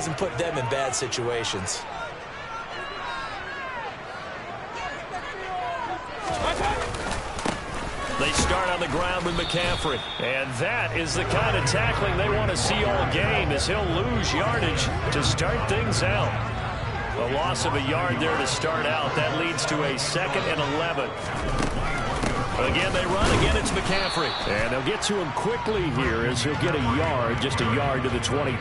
doesn't put them in bad situations. They start on the ground with McCaffrey. And that is the kind of tackling they want to see all game, as he'll lose yardage to start things out. A loss of a yard there to start out. That leads to a 2nd and 11. Again, they run. Again, it's McCaffrey. And they'll get to him quickly here as he'll get a yard, just a yard to the 22.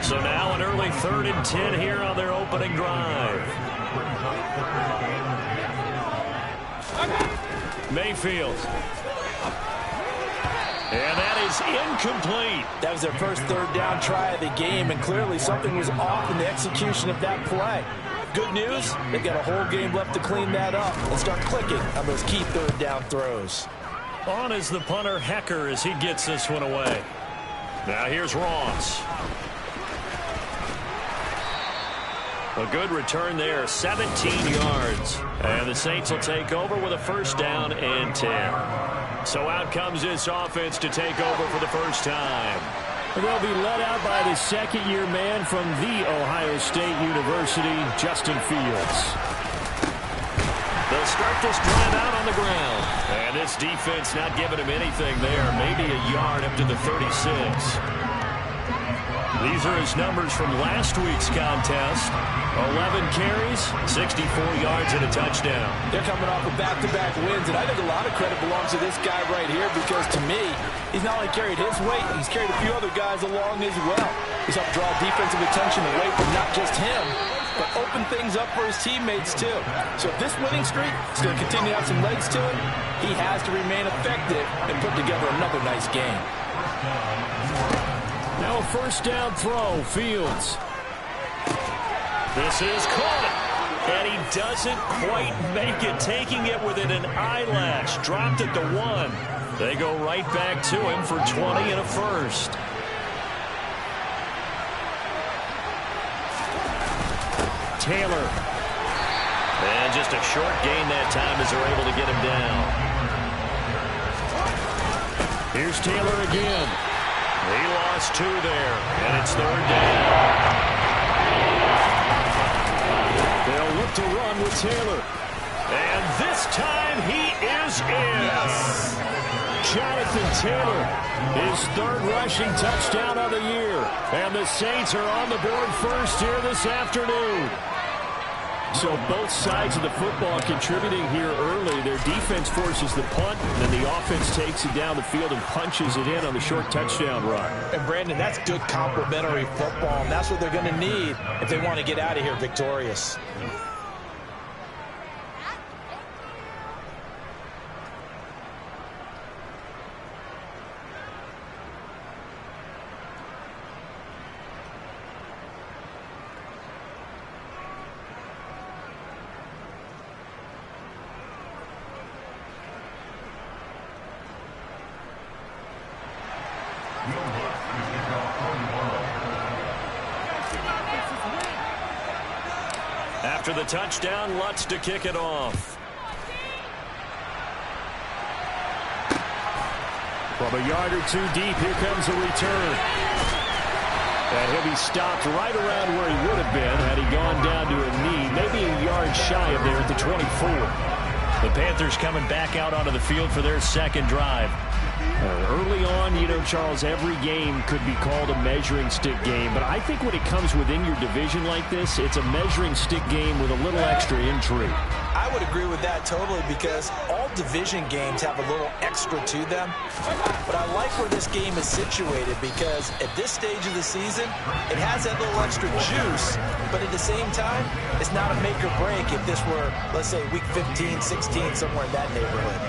So now an early 3rd and 10 here on their opening drive. Mayfield. And that is incomplete. That was their first 3rd down try of the game, and clearly something was off in the execution of that play. Good news, they've got a whole game left to clean that up and start clicking on those key 3rd down throws. On is the punter, Hecker, as he gets this one away. Now here's Ross. A good return there, 17 yards. And the Saints will take over with a 1st down and 10. So out comes this offense to take over for the first time. They'll be led out by the 2nd-year man from The Ohio State University, Justin Fields. They'll start this drive out on the ground. And this defense not giving him anything there. Maybe a yard up to the 36. These are his numbers from last week's contest. 11 carries, 64 yards and a touchdown. They're coming off of back-to-back wins, and I think a lot of credit belongs to this guy right here because, to me, he's not only carried his weight, he's carried a few other guys along as well. He's helped draw defensive attention away from not just him, but open things up for his teammates, too. So if this winning streak is going to continue to have some legs to it, he has to remain effective and put together another nice game. Now a 1st down throw, Fields. This is caught, and he doesn't quite make it, taking it within an eyelash. Dropped at the 1. They go right back to him for 20 and a 1st. Taylor. And just a short gain that time as they're able to get him down. Here's Taylor again. He lost 2 there, and it's 3rd down. They'll look to run with Taylor. And this time he is in. Yes. Jonathan Taylor, his 3rd rushing touchdown of the year. And the Saints are on the board first here this afternoon. So both sides of the football contributing here early. Their defense forces the punt, and then the offense takes it down the field and punches it in on the short touchdown run. And, Brandon, that's good complementary football, and that's what they're going to need if they want to get out of here victorious. After the touchdown, Lutz to kick it off. From a yard or 2 deep, here comes a return. And he'll be stopped right around where he would have been had he gone down to a knee, maybe a yard shy of there at the 24. The Panthers coming back out onto the field for their 2nd drive. Early on, you know, Charles, every game could be called a measuring stick game. But I think when it comes within your division like this, it's a measuring stick game with a little extra intrigue. I would agree with that totally because all division games have a little extra to them. But I like where this game is situated because at this stage of the season, it has that little extra juice. But at the same time, it's not a make or break if this were, let's say, week 15, 16, somewhere in that neighborhood.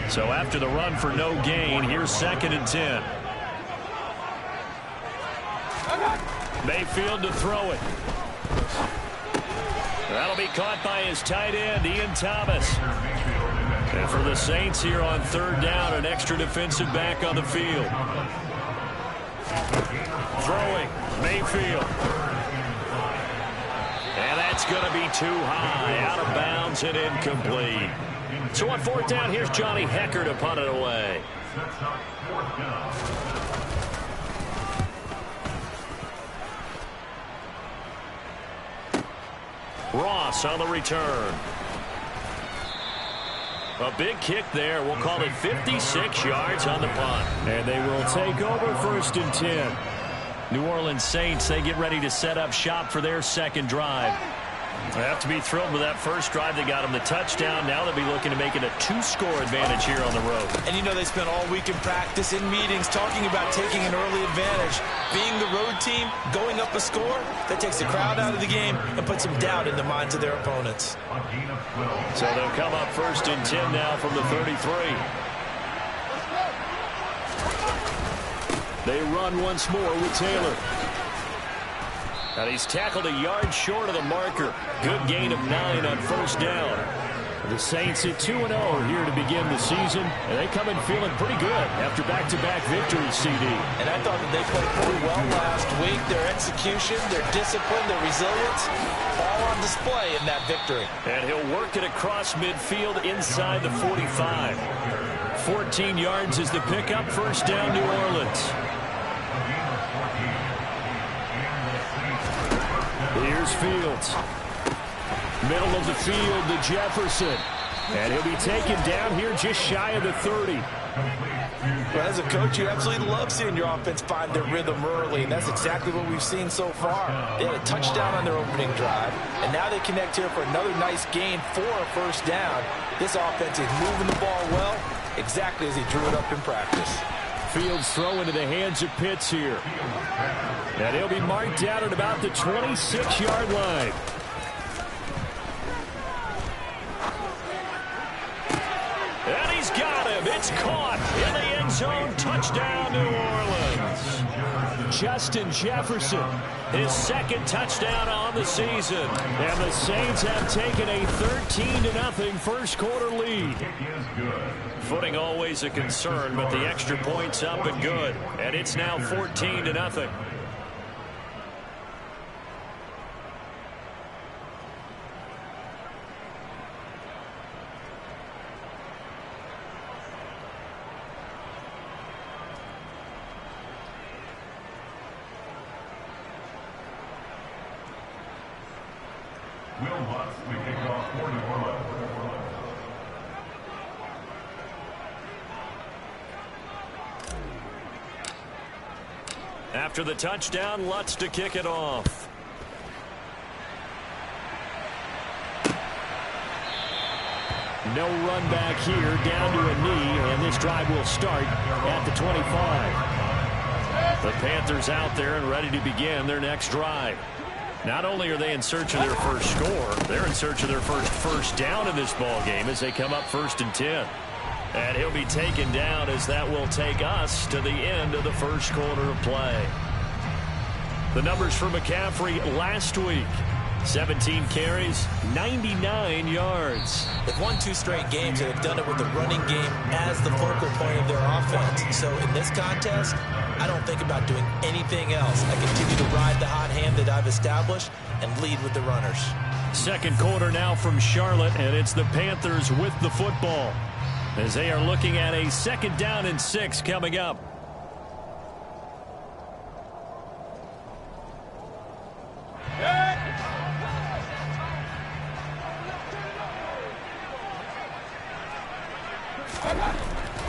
So after the run for no gain, here's 2nd and 10. Mayfield to throw it. That'll be caught by his tight end, Ian Thomas. And for the Saints here on 3rd down, an extra defensive back on the field. Throwing, Mayfield. And that's going to be too high, out of bounds and incomplete. So on 4th down, here's Johnny Hecker to punt it away. Ross on the return. A big kick there. We'll call it 56 yards on the punt. And they will take over 1st and 10. New Orleans Saints, they get ready to set up shop for their second drive. They have to be thrilled with that first drive. They got them the touchdown. Now they'll be looking to make it a 2-score advantage here on the road. And you know they spent all week in practice, in meetings, talking about taking an early advantage. Being the road team, going up a score, that takes the crowd out of the game and puts some doubt in the minds of their opponents. So they'll come up 1st and 10 now from the 33. They run once more with Taylor. And he's tackled a yard short of the marker. Good gain of 9 on 1st down. The Saints at 2-0 here to begin the season, and they come in feeling pretty good after back-to-back victories, CD. And I thought that they played pretty well last week. Their execution, their discipline, their resilience, all on display in that victory. And he'll work it across midfield inside the 45. 14 yards is the pickup. 1st down, New Orleans. Here's Fields. Middle of the field to Jefferson. And he'll be taken down here just shy of the 30. Well, as a coach, you absolutely love seeing your offense find their rhythm early, and that's exactly what we've seen so far. They had a touchdown on their opening drive, and now they connect here for another nice gain for a 1st down. This offense is moving the ball well, exactly as he drew it up in practice. Fields throw into the hands of Pitts here. And he'll be marked down at about the 26-yard line. And he's got him. It's caught in the end zone. Touchdown, New Orleans. Justin Jefferson. His 2nd touchdown on the season. And the Saints have taken a 13-0 1st-quarter lead. Footing always a concern, but the extra point's up and good. And it's now 14-0. After the touchdown, Lutz to kick it off. No run back here, down to a knee, and this drive will start at the 25. The Panthers out there and ready to begin their next drive. Not only are they in search of their first score, they're in search of their first down in this ball game as they come up 1st and 10. And he'll be taken down as that will take us to the end of the 1st quarter of play. The numbers for McCaffrey last week. 17 carries, 99 yards. They've won 2 straight games, and they've done it with the running game as the focal point of their offense. So in this contest, I don't think about doing anything else. I continue to ride the hot hand that I've established and lead with the runners. 2nd quarter now from Charlotte, and it's the Panthers with the football as they are looking at a 2nd down and 6 coming up.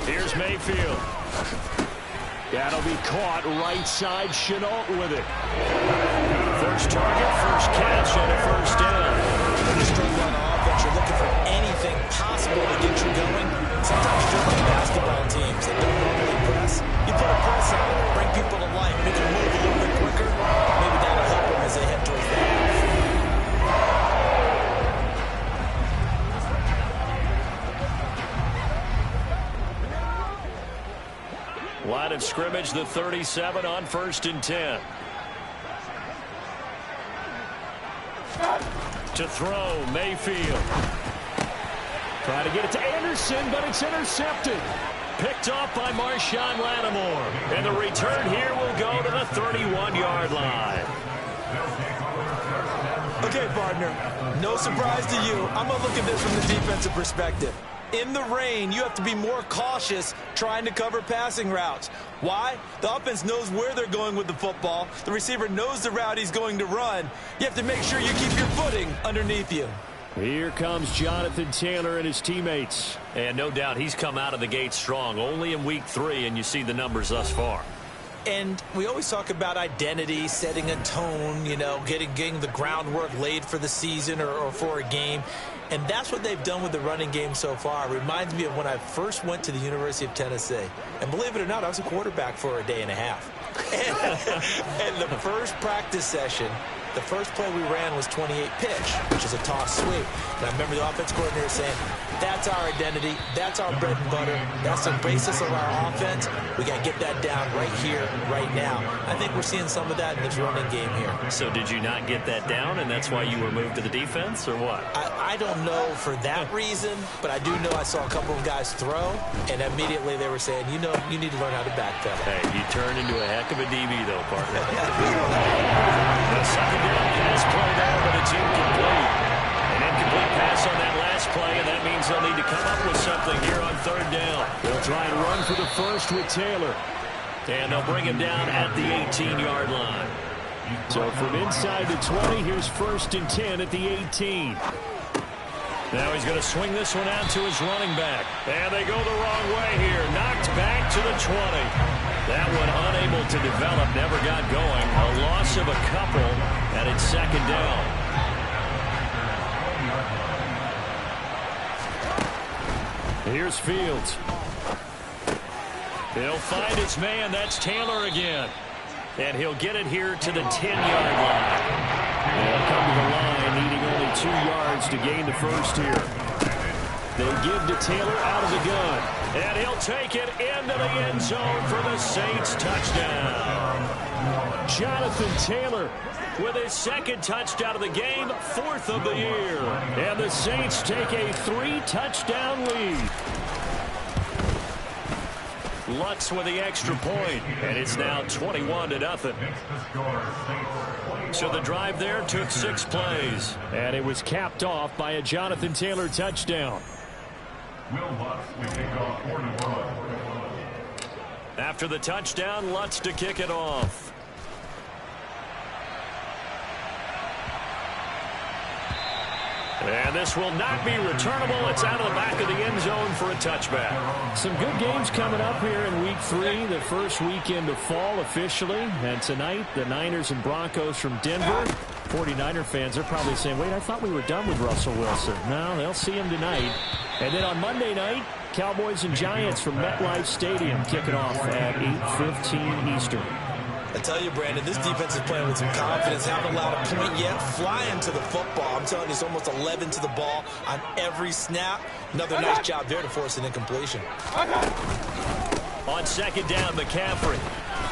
Here's Mayfield. That'll be caught right side. Chenault with it. First target, first catch, and a 1st down. When you struggle on offense, you're looking for anything possible to get you going. Sometimes you're like basketball teams that don't normally press. You put a press on it, bring people to life, make them move a little bit quicker. Maybe that'll help them as they head towards the half. Line of scrimmage, the 37 on 1st and 10. To throw, Mayfield. Trying to get it to Anderson, but it's intercepted. Picked off by Marshawn Lattimore. And the return here will go to the 31-yard line. Okay, partner, no surprise to you. I'm going to look at this from the defensive perspective. In the rain, you have to be more cautious trying to cover passing routes. Why? The offense knows where they're going with the football. The receiver knows the route he's going to run. You have to make sure you keep your footing underneath you. Here comes Jonathan Taylor and his teammates. And no doubt he's come out of the gate strong. Only in week 3, and you see the numbers thus far. And we always talk about identity, setting a tone, you know, getting the groundwork laid for the season or for a game. And that's what they've done with the running game so far. It reminds me of when I first went to the University of Tennessee. And believe it or not, I was a quarterback for a day and a half. And the first practice session, the first play we ran was 28 pitch, which is a toss sweep. And I remember the offense coordinator saying, that's our identity, that's our bread and butter, that's the basis of our offense. We got to get that down right here, right now. I think we're seeing some of that in this running game here. So did you not get that down, and that's why you were moved to the defense, or what? I don't know for that reason, but I do know I saw a couple of guys throw, and immediately they were saying, you know, you need to learn how to backpedal. Hey, you turned into a heck of a DB, though, partner. The second down pass play there, but it's incomplete. An incomplete pass on that last play, and that means they'll need to come up with something here on third down. They'll try and run for the first with Taylor. And they'll bring him down at the 18-yard line. So from inside the 20, here's 1st and 10 at the 18. Now he's going to swing this one out to his running back. And they go the wrong way here. Knocked back to the 20. That one unable to develop, never got going. A loss of a couple, and it's second down. Here's Fields. He'll find his man. That's Taylor again. And he'll get it here to the 10-yard line. They'll come to the line, needing only 2 yards to gain the first here. They give to Taylor out of the gun. And he'll take it into the end zone for the Saints touchdown. Jonathan Taylor with his second touchdown of the game, 4th of the year. And the Saints take a 3-touchdown lead. Lutz with the extra point, and it's now 21-0. So the drive there took 6 plays. And it was capped off by a Jonathan Taylor touchdown. After the touchdown, Lutz to kick it off. And this will not be returnable. It's out of the back of the end zone for a touchback. Some good games coming up here in week 3, the first weekend of fall officially. And tonight, the Niners and Broncos from Denver. 49er fans are probably saying, wait, I thought we were done with Russell Wilson. No, they'll see him tonight. And then on Monday night, Cowboys and Giants from MetLife Stadium kicking off at 8:15 Eastern. I tell you, Brandon, this defense is playing with some confidence. Haven't allowed a point yet. Flying to the football. I'm telling you, it's almost 11 to the ball on every snap. Another nice job there to force an incompletion. On second down, McCaffrey.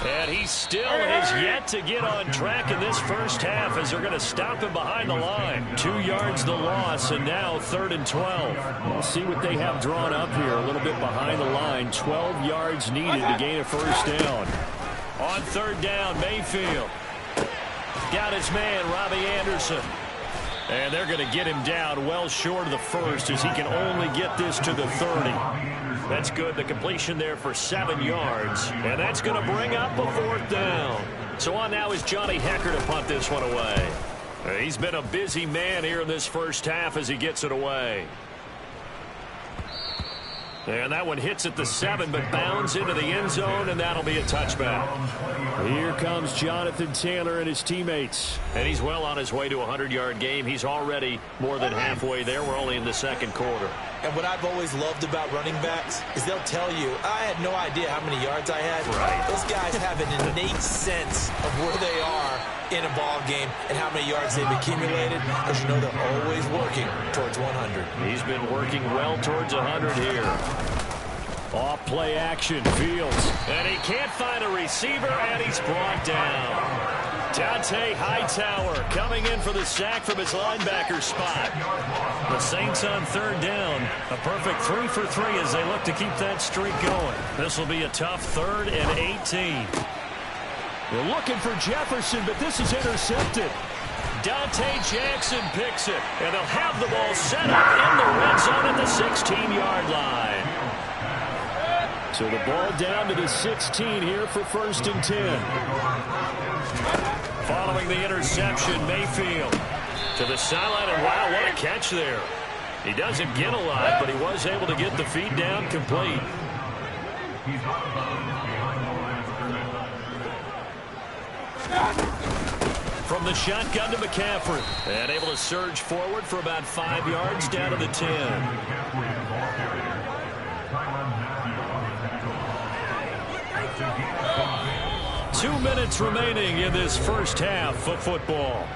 And he still has yet to get on track in this first half as they're going to stop him behind the line. 2 yards the loss, and now 3rd and 12. We'll see what they have drawn up here. A little bit behind the line. 12 yards needed to gain a first down. On third down, Mayfield. Got his man, Robbie Anderson. And they're going to get him down well short of the first as he can only get this to the 30. That's good. The completion there for 7 yards. And that's going to bring up a 4th down. So on now is Johnny Hecker to punt this one away. He's been a busy man here in this first half as he gets it away. And that one hits at the 7, but bounds into the end zone, and that'll be a touchback. Here comes Jonathan Taylor and his teammates. And he's well on his way to a 100-yard game. He's already more than halfway there. We're only in the second quarter. And what I've always loved about running backs is they'll tell you, I had no idea how many yards I had. Right. Those guys have an innate sense of where they are in a ball game and how many yards they've accumulated, because you know they're always working towards 100. He's been working well towards 100 here. Off play action, Fields. And he can't find a receiver, and he's brought down. Dante Hightower coming in for the sack from his linebacker spot. The Saints on third down. A perfect 3 for 3 as they look to keep that streak going. This will be a tough 3rd and 18. They're looking for Jefferson, but this is intercepted. Dante Jackson picks it. And they'll have the ball set up in the red zone at the 16-yard line. So the ball down to the 16 here for 1st and 10. Following the interception, Mayfield to the sideline, and wow, what a catch there. He doesn't get a lot, but he was able to get the feed down complete. From the shotgun to McCaffrey, and able to surge forward for about 5 yards down to the 10. 2 minutes remaining in this first half of football.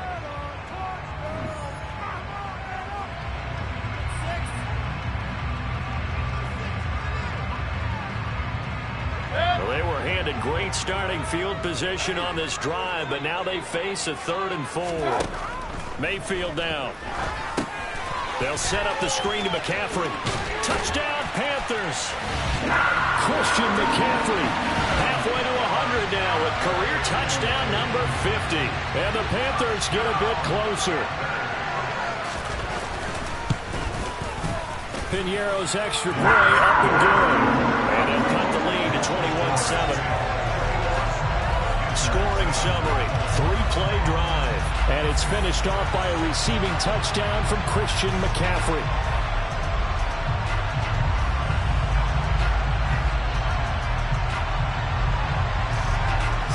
Well, they were handed great starting field position on this drive, but now they face a 3rd and 4. Mayfield down. They'll set up the screen to McCaffrey. Touchdown, Panthers. Christian McCaffrey. Halfway to 100 now with career touchdown number 50. And the Panthers get a bit closer. Piñeiro's extra point up and good. And they'll cut the lead to 21-7. Scoring summary, 3-play drive. And it's finished off by a receiving touchdown from Christian McCaffrey.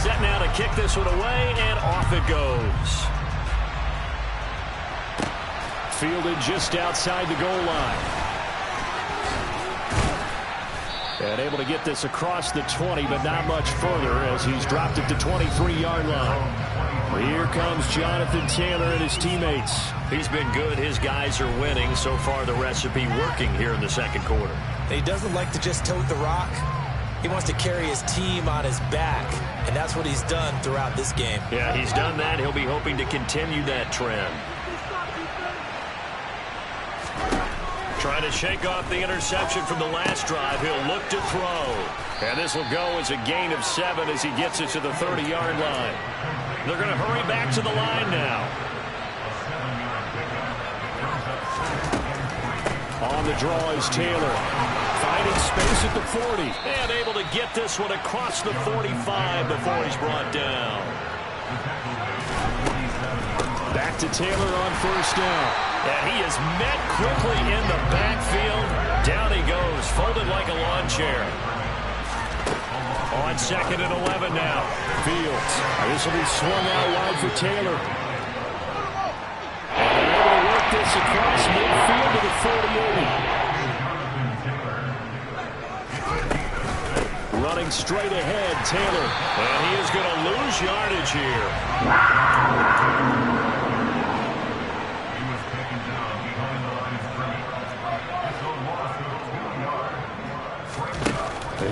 Set now to kick this one away, and off it goes. Fielded just outside the goal line. And able to get this across the 20, but not much further as he's dropped it to 23-yard line. Here comes Jonathan Taylor and his teammates. He's been good. His guys are winning. So far, the recipe working here in the second quarter. He doesn't like to just tote the rock. He wants to carry his team on his back, and that's what he's done throughout this game. Yeah, he's done that. He'll be hoping to continue that trend. Trying to shake off the interception from the last drive. He'll look to throw. And this will go as a gain of 7 as he gets it to the 30-yard line. They're going to hurry back to the line now. On the draw is Taylor. Finding space at the 40. And able to get this one across the 45 before he's brought down. Back to Taylor on 1st down. And he is met quickly in the backfield. Down he goes, folded like a lawn chair. On 2nd and 11 now. Fields. This will be swung out wide for Taylor. And they're able to work this across midfield to the 48. Running straight ahead, Taylor. And he is going to lose yardage here.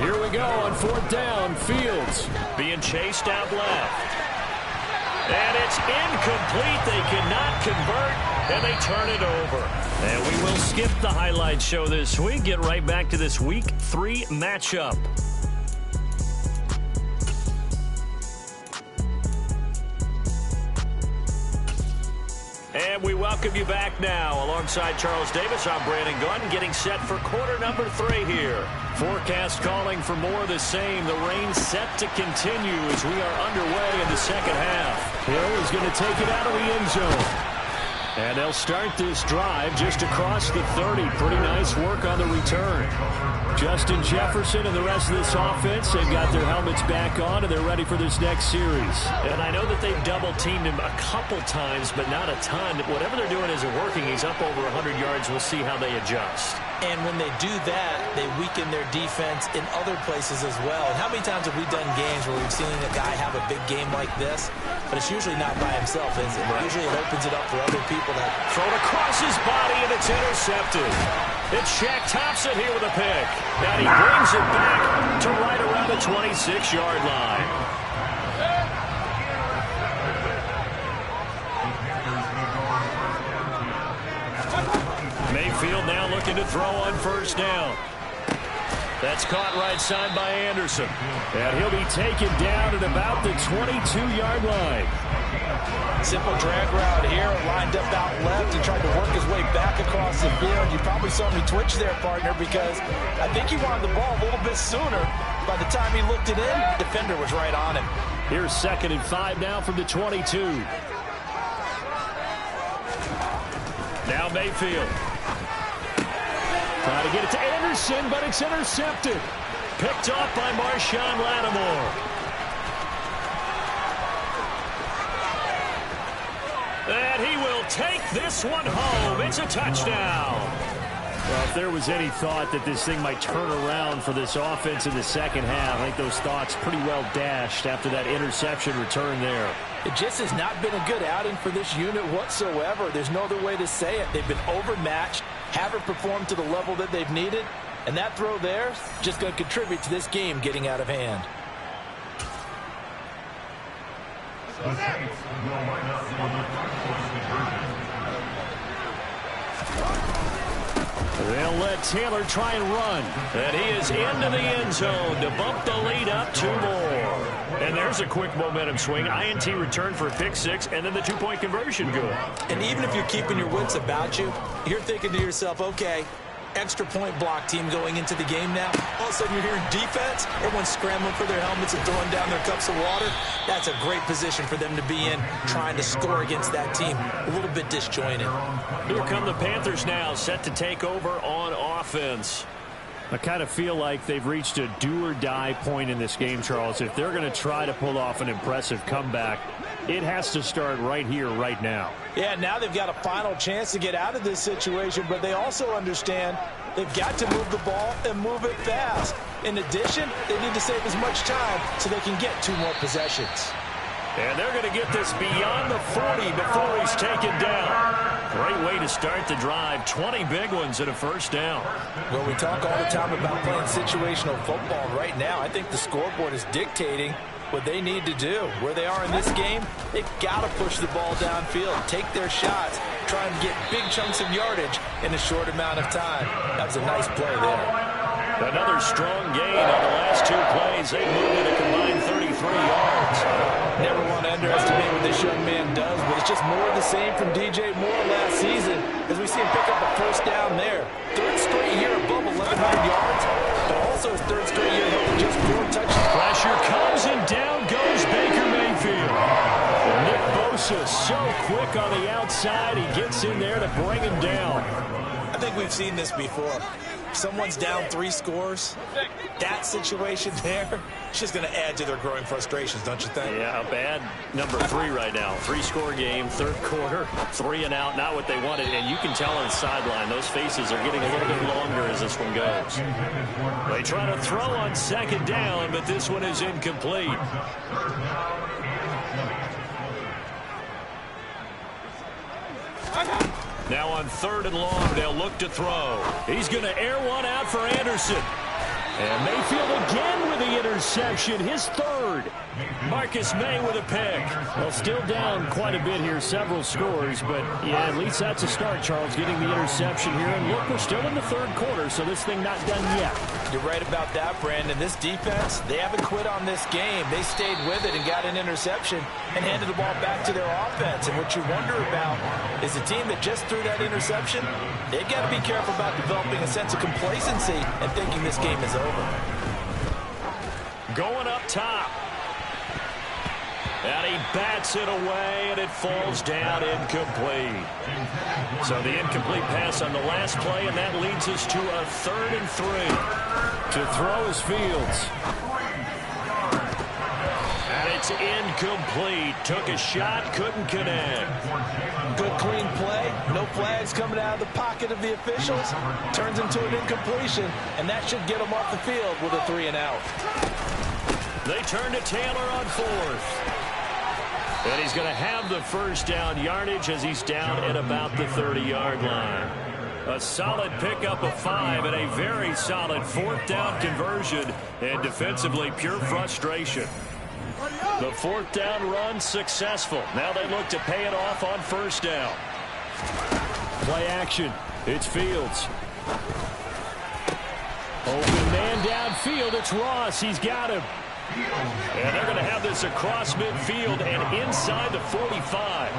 Here we go on 4th down. Fields being chased out left. And it's incomplete. They cannot convert, and they turn it over. And we will skip the highlight show this week. Get right back to this Week 3 matchup. And we welcome you back now. Alongside Charles Davis, I'm Brandon Gunn, getting set for quarter number 3 here. Forecast calling for more of the same. The rain set to continue as we are underway in the second half. Hill is going to take it out of the end zone. And they'll start this drive just across the 30. Pretty nice work on the return. Justin Jefferson and the rest of this offense, they've got their helmets back on, and they're ready for this next series. And I know that they've double-teamed him a couple times, but not a ton. Whatever they're doing isn't working. He's up over 100 yards. We'll see how they adjust. And when they do that, they weaken their defense in other places as well. And how many times have we done games where we've seen a guy have a big game like this, but it's usually not by himself, is it? Right. Usually it opens it up for other people. That thrown across his body, and it's intercepted. It's Shaq Thompson here with a pick. And he brings it back to right around the 26-yard line. Mayfield now looking to throw on 1st down. That's caught right side by Anderson. And he'll be taken down at about the 22-yard line. Simple drag route here, lined up out left. He tried to work his way back across the field. You probably saw me twitch there, partner, because I think he wanted the ball a little bit sooner. By the time he looked it in, defender was right on him. Here's 2nd and 5 now from the 22. Now Mayfield. Trying to get it to Anderson, but it's intercepted. Picked off by Marshawn Lattimore. And he will take this one home. It's a touchdown. Well, if there was any thought that this thing might turn around for this offense in the second half, I think those thoughts pretty well dashed after that interception return there. It just has not been a good outing for this unit whatsoever. There's no other way to say it. They've been overmatched, haven't performed to the level that they've needed, and that throw there is just going to contribute to this game getting out of hand. They'll let Taylor try and run. And he is into the end zone to bump the lead up 2 more. And there's a quick momentum swing. INT return for a pick 6, and then the 2-point conversion good. And even if you're keeping your wits about you, you're thinking to yourself, okay, extra point block team going into the game now. All of a sudden you're hearing defense. Everyone's scrambling for their helmets and throwing down their cups of water. That's a great position for them to be in, trying to score against that team. A little bit disjointed. Here come the Panthers now, set to take over on offense. I kind of feel like they've reached a do-or-die point in this game, Charles. If they're going to try to pull off an impressive comeback, it has to start right here, right now. Yeah, now they've got a final chance to get out of this situation, but they also understand they've got to move the ball and move it fast. In addition, they need to save as much time so they can get 2 more possessions. And they're going to get this beyond the 40 before he's taken down. Great way to start the drive. 20 big ones and a first down. Well, we talk all the time about playing situational football. Right now, I think the scoreboard is dictating what they need to do. Where they are in this game, they've got to push the ball downfield, take their shots, try and get big chunks of yardage in a short amount of time. That was a nice play there. Another strong gain on the last 2 plays. They moved it a combined 33 yards. Never want to underestimate what this young man does, but it's just more of the same from DJ Moore last season as we see him pick up a first down there. 3rd straight year above 1,100 yards, but also his 3rd straight year with just 4 touchdowns. Pressure comes and down goes Baker Mayfield. Nick Bosa so quick on the outside. He gets in there to bring him down. I think we've seen this before. Someone's down 3 scores. That situation there, it's just going to add to their growing frustrations, don't you think? Yeah, bad number 3 right now. 3-score game, 3rd quarter, 3 and out, not what they wanted. And you can tell on the sideline, those faces are getting a little bit longer as this one goes. They try to throw on 2nd down, but this one is incomplete. Now on 3rd and long, they'll look to throw. He's going to air one out for Anderson. And Mayfield again with the interception, his 3rd. Marcus May with a pick. Well, still down quite a bit here, several scores, but yeah, at least that's a start, Charles, getting the interception here. And look, we're still in the 3rd quarter, so this thing not done yet. You're right about that, Brandon. This defense, they haven't quit on this game. They stayed with it and got an interception and handed the ball back to their offense. And what you wonder about is the team that just threw that interception, they've got to be careful about developing a sense of complacency and thinking this game is over. Going up top. And he bats it away, and it falls down incomplete. So the incomplete pass on the last play, and that leads us to a 3rd and 3. To throw is Fields. And it's incomplete. Took a shot, couldn't connect. Good clean play. No flags coming out of the pocket of the officials. Turns into an incompletion, and that should get them off the field with a 3 and out. They turn to Taylor on 4th. And he's going to have the first down yardage as he's down at about the 30-yard line. A solid pickup of 5 and a very solid 4th down conversion. And defensively, pure frustration. The 4th down run successful. Now they look to pay it off on 1st down. Play action. It's Fields. Open man downfield. It's Ross. He's got him. And they're going to have this across midfield and inside the 45.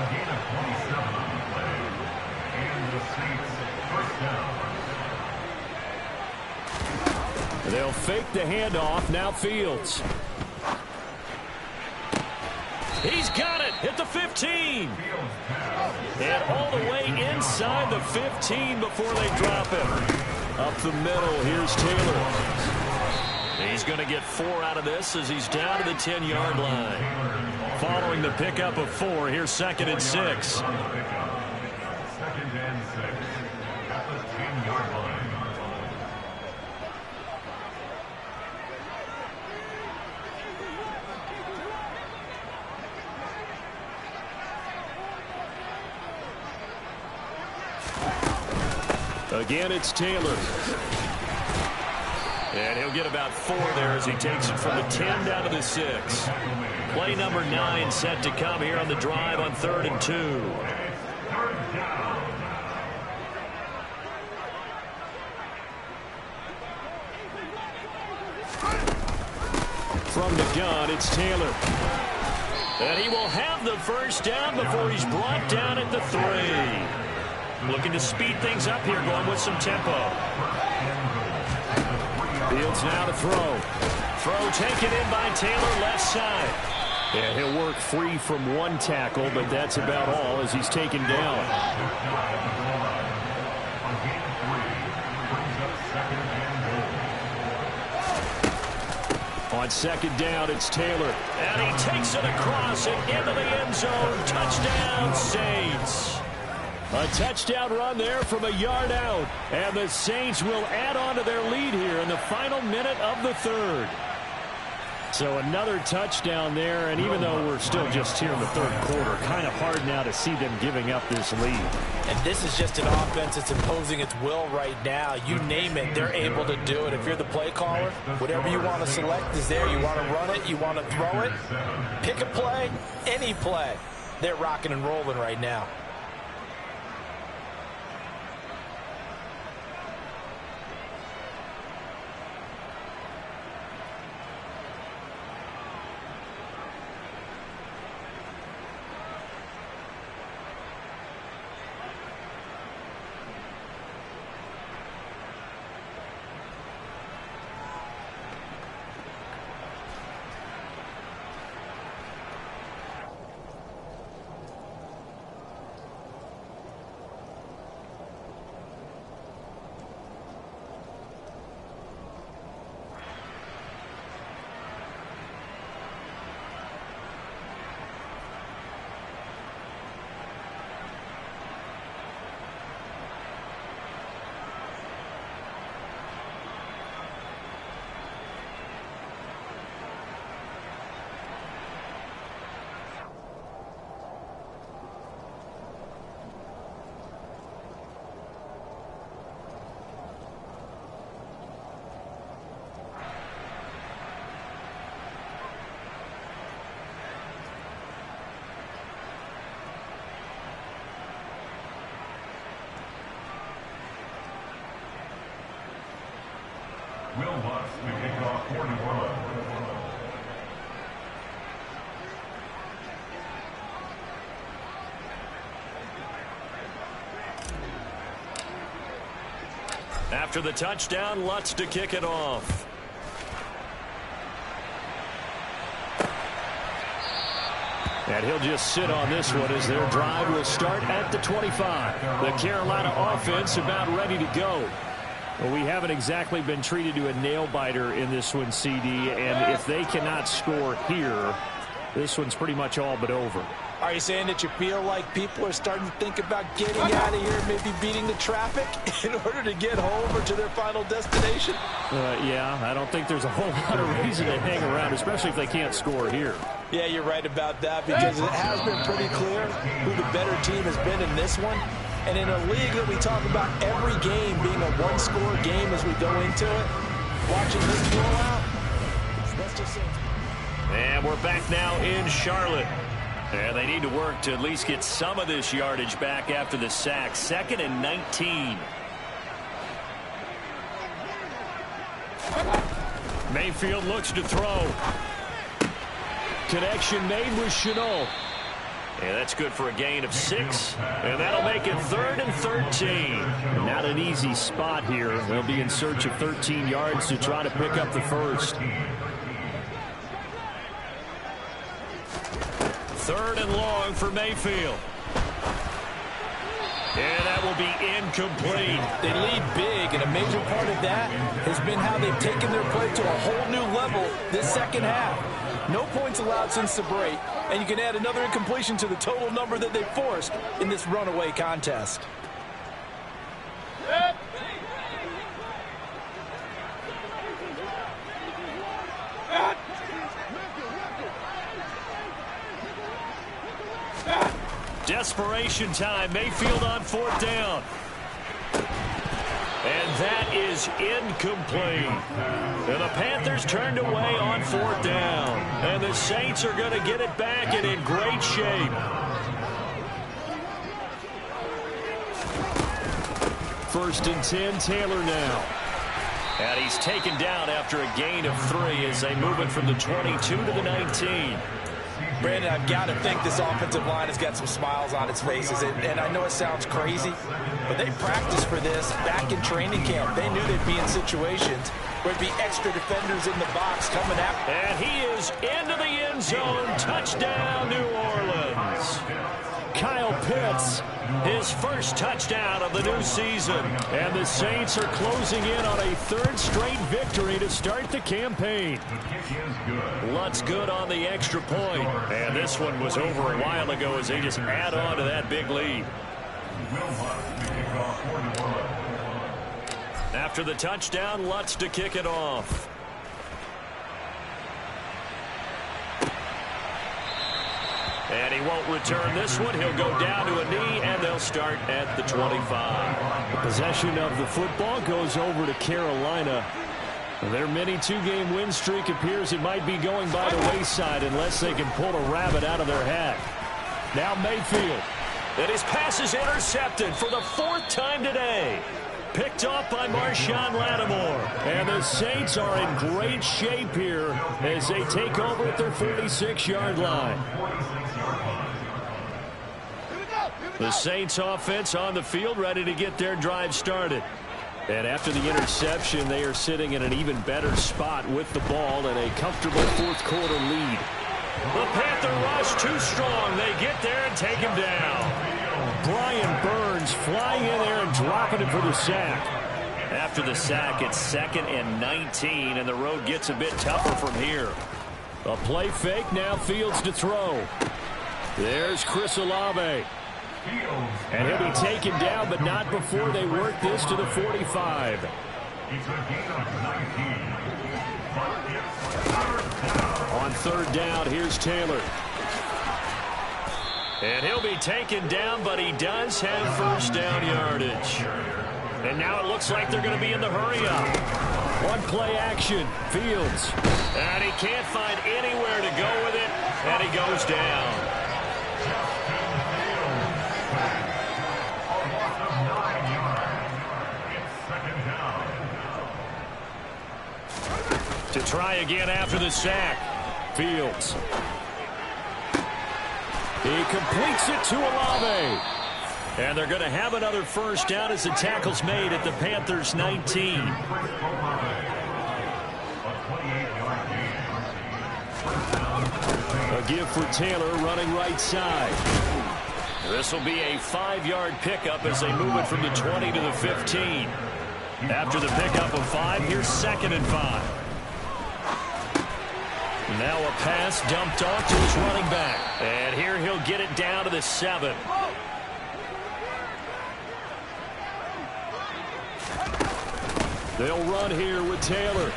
They'll fake the handoff. Now Fields. He's got it at the 15. And all the way inside the 15 before they drop him. Up the middle, here's Taylor. He's going to get 4 out of this as he's down to the 10-yard line. Following the pickup of 4, here's 2nd and 6. 2nd and 6 at the 10-yard line. Again, it's Taylor. And he'll get about 4 there as he takes it from the 10 down to the 6. Play number 9 set to come here on the drive on 3rd and 2. From the gun, it's Taylor. And he will have the first down before he's brought down at the 3. Looking to speed things up here, going with some tempo. Fields now to throw. Throw taken in by Taylor, left side. Yeah, he'll work free from 1 tackle, but that's about all as he's taken down. On 2nd down, it's Taylor. And he takes it across and into the end zone. Touchdown, Saints. A touchdown run there from a yard out. And the Saints will add on to their lead here in the final minute of the 3rd. So another touchdown there, and even though we're still just here in the 3rd quarter, kind of hard now to see them giving up this lead. And this is just an offense that's imposing its will right now. You name it, they're able to do it. If you're the play caller, whatever you want to select is there. You want to run it, you want to throw it, pick a play, any play. They're rocking and rolling right now. Will Lutz to kick off 41. After the touchdown, Lutz to kick it off. And he'll just sit on this one as their drive will start at the 25. The Carolina offense about ready to go. Well, we haven't exactly been treated to a nail-biter in this one, CD, and if they cannot score here, this one's pretty much all but over. Are you saying that you feel like people are starting to think about getting out of here, maybe beating the traffic in order to get home or to their final destination? Yeah, I don't think there's a whole lot of reason to hang around, especially if they can't score here. Yeah, you're right about that because it has been pretty clear who the better team has been in this one. And in a league that we talk about every game being a one-score game as we go into it, watching this blowout, that's just it. And we're back now in Charlotte. And they need to work to at least get some of this yardage back after the sack. 2nd and 19. Mayfield looks to throw. connection made with Chenault. And that's good for a gain of 6. And that'll make it 3rd and 13. Not an easy spot here. They'll be in search of 13 yards to try to pick up the first. 3rd and long for Mayfield. And that will be incomplete. They lead big, and a major part of that has been how they've taken their play to a whole new level this second half. No points allowed since the break, and you can add another incompletion to the total number that they forced in this runaway contest. Desperation time. Mayfield on 4th down. And that is incomplete. And the Panthers turned away on 4th down. And the Saints are going to get it back and in great shape. First and 10, Taylor now. And he's taken down after a gain of 3 as they move it from the 22 to the 19. Brandon, I've got to think this offensive line has got some smiles on its faces. And I know it sounds crazy, but they practiced for this back in training camp. They knew they'd be in situations where there'd be extra defenders in the box coming after. And he is into the end zone. Touchdown, New Orleans. Kyle Pitts, his first touchdown of the new season. And the Saints are closing in on a 3rd straight victory to start the campaign. Lutz good on the extra point. And this one was over a while ago as they just add on to that big lead. After the touchdown, Lutz to kick it off. And he won't return this one. He'll go down to a knee, and they'll start at the 25. The possession of the football goes over to Carolina. Their mini 2-game win streak appears it might be going by the wayside unless they can pull a rabbit out of their hat. Now Mayfield. And his pass is intercepted for the 4th time today. Picked off by Marshawn Lattimore. And the Saints are in great shape here as they take over at their 46-yard line. The Saints offense on the field ready to get their drive started. And after the interception, they are sitting in an even better spot with the ball and a comfortable 4th quarter lead. The Panther rush too strong. They get there and take him down. Brian Burns flying in there and dropping it for the sack. After the sack, it's 2nd and 19, and the road gets a bit tougher from here. A play fake, now Fields to throw. There's Chris Olave. And he'll be taken down, but not before they work this to the 45. On 3rd down, here's Taylor. And he'll be taken down, but he does have 1st down yardage. And now it looks like they're going to be in the hurry-up. One play action, Fields. And he can't find anywhere to go with it, and he goes down. To try again after the sack. Fields. He completes it to Olave. And they're going to have another 1st down as the tackle's made at the Panthers' 19. A give for Taylor running right side. This will be a 5-yard pickup as they move it from the 20 to the 15. After the pickup of 5, here's 2nd and 5. Now a pass dumped off to his running back. And here he'll get it down to the 7. They'll run here with Taylor.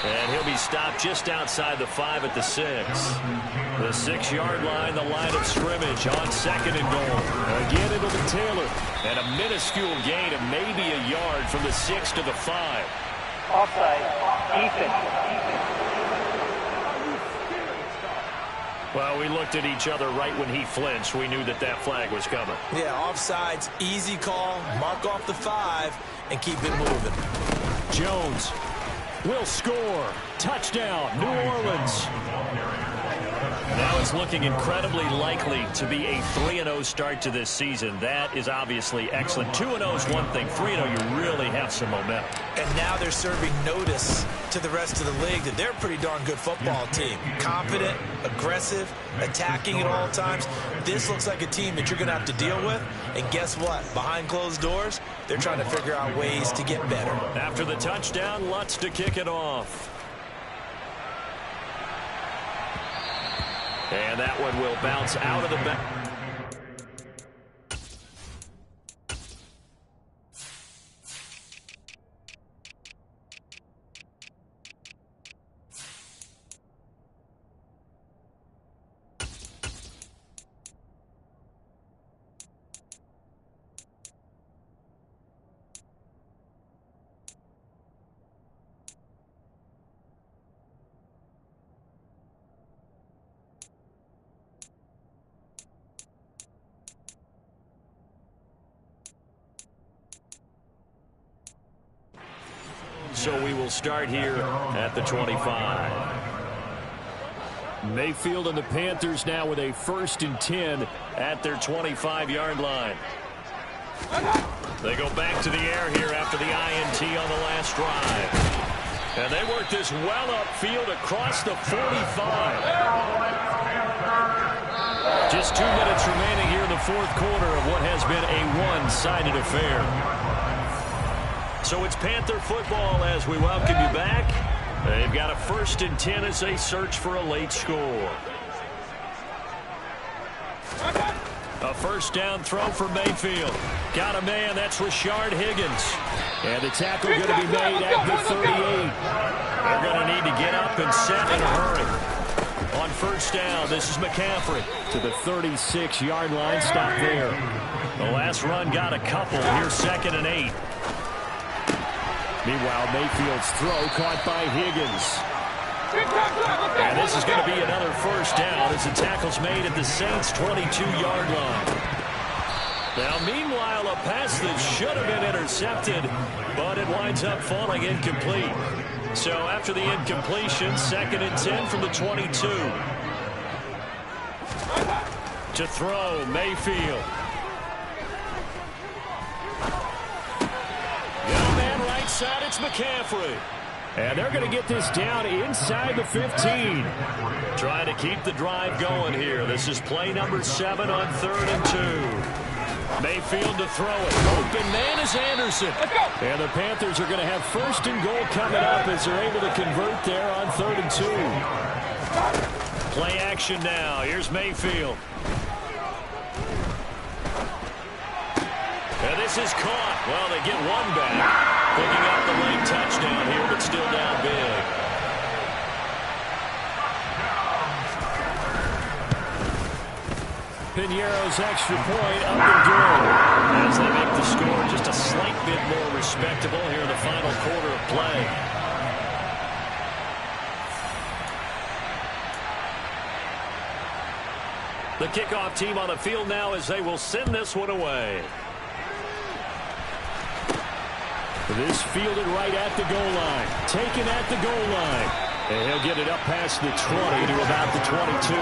And he'll be stopped just outside the 5 at the 6. The 6-yard line, the line of scrimmage on 2nd and goal. Again, it'll be Taylor. And a minuscule gain of maybe a yard from the 6 to the 5. Offside, defense. Well, we looked at each other right when he flinched. We knew that that flag was coming. Yeah, offsides, easy call. Mark off the 5 and keep it moving. Jones will score. Touchdown, New Orleans. Now it's looking incredibly likely to be a 3-0 start to this season. That is obviously excellent. 2-0 is one thing. 3-0, you really have some momentum. And now they're serving notice to the rest of the league that they're a pretty darn good football team. Confident, aggressive, attacking at all times. This looks like a team that you're going to have to deal with. And guess what? Behind closed doors, they're trying to figure out ways to get better. After the touchdown, Lutz to kick it off. And that one will bounce out of the back. So we will start here at the 25. Mayfield and the Panthers now with a 1st and 10 at their 25-yard line. They go back to the air here after the INT on the last drive. And they work this well upfield across the 45. Just 2 minutes remaining here in the 4th quarter of what has been a one-sided affair. So it's Panther football as we welcome you back. They've got a 1st and 10 as they search for a late score. A 1st down throw for Mayfield. Got a man, that's Rashard Higgins. And the tackle going to be made at the 38. They're going to need to get up and set in a hurry. On 1st down, this is McCaffrey. To the 36-yard line, stop there. The last run got a couple. Here's 2nd and 8. Meanwhile, Mayfield's throw caught by Higgins. And this is going to be another 1st down as the tackle's made at the Saints' 22-yard line. Now, meanwhile, a pass that should have been intercepted, but it winds up falling incomplete. So after the incompletion, 2nd and 10 from the 22. To throw, Mayfield. Side, it's McCaffrey. And they're going to get this down inside the 15. Trying to keep the drive going here. This is play number 7 on 3rd and 2. Mayfield to throw it. Open man is Anderson. And the Panthers are going to have 1st and goal coming up as they're able to convert there on 3rd and 2. Play action now. Here's Mayfield. And this is caught. Well, they get one back. Picking up the late touchdown here, but still down big. Piñeiro's extra point up and good. As they make the score just a slight bit more respectable here in the final quarter of play. The kickoff team on the field now as they will send this one away. This fielded right at the goal line. Taken at the goal line. And he'll get it up past the 20 to about the 22.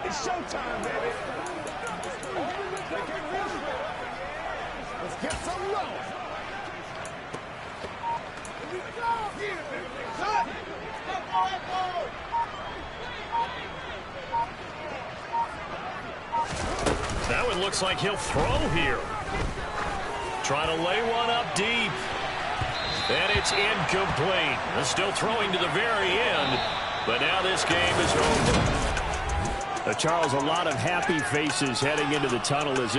It's showtime, baby. Let's get some love. Here we go. Here, baby. Cut. Now it looks like he'll throw here. Trying to lay one up deep. And it's incomplete. They're still throwing to the very end. But now this game is over. Charles, a lot of happy faces heading into the tunnel as this